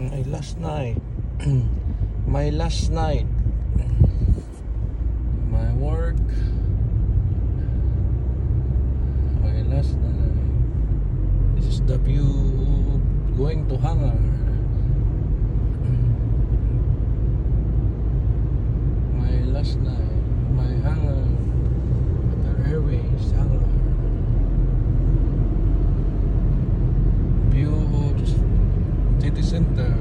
My last night. My last night. My work. My last night. This is the view going to hangar. My last night. My hangar. Qatar Airways hangar. View of city center.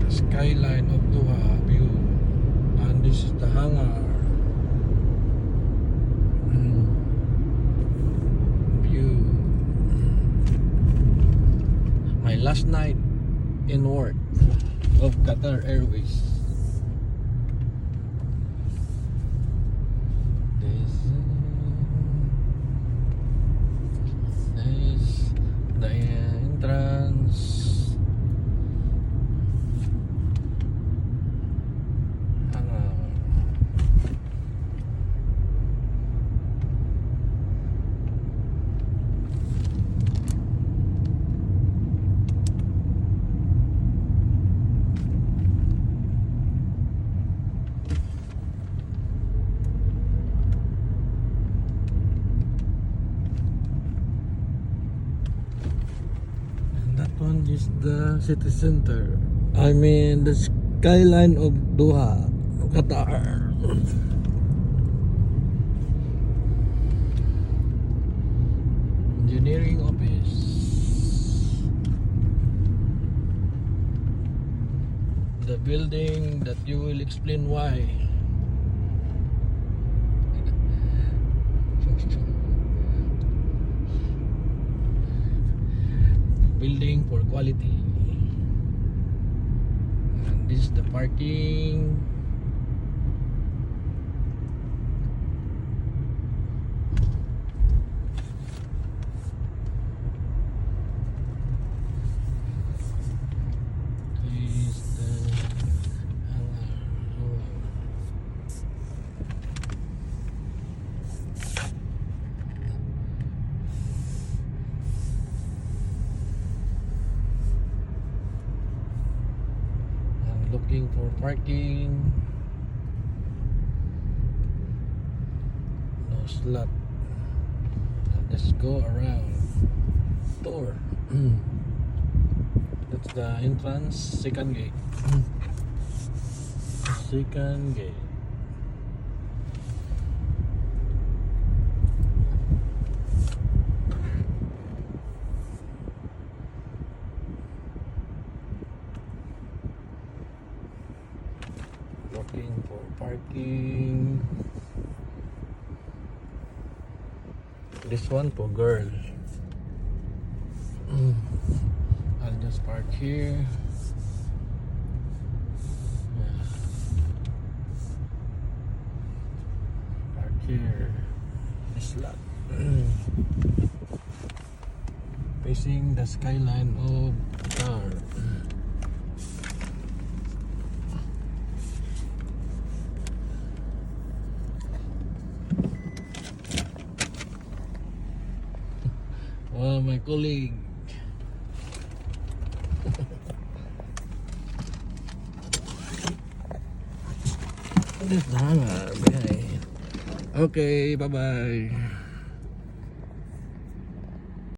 The skyline of Doha view. And this is the hangar. View. My last night in work of Qatar Airways. This is the entrance. That one is the city center. I mean the skyline of Doha, Qatar. Engineering office. The building that you will explain why. Building for quality. And this is the parking. This is the hangar. Looking for parking. No slot. Let's go around. Tour. That's the entrance. Second gate. Second gate. Looking for parking. This one for girl. I'll just park here. Yeah. Park here. This lot. Facing the skyline of Qatar. Oh, my colleague. This is the hangar behind. Okay, bye-bye.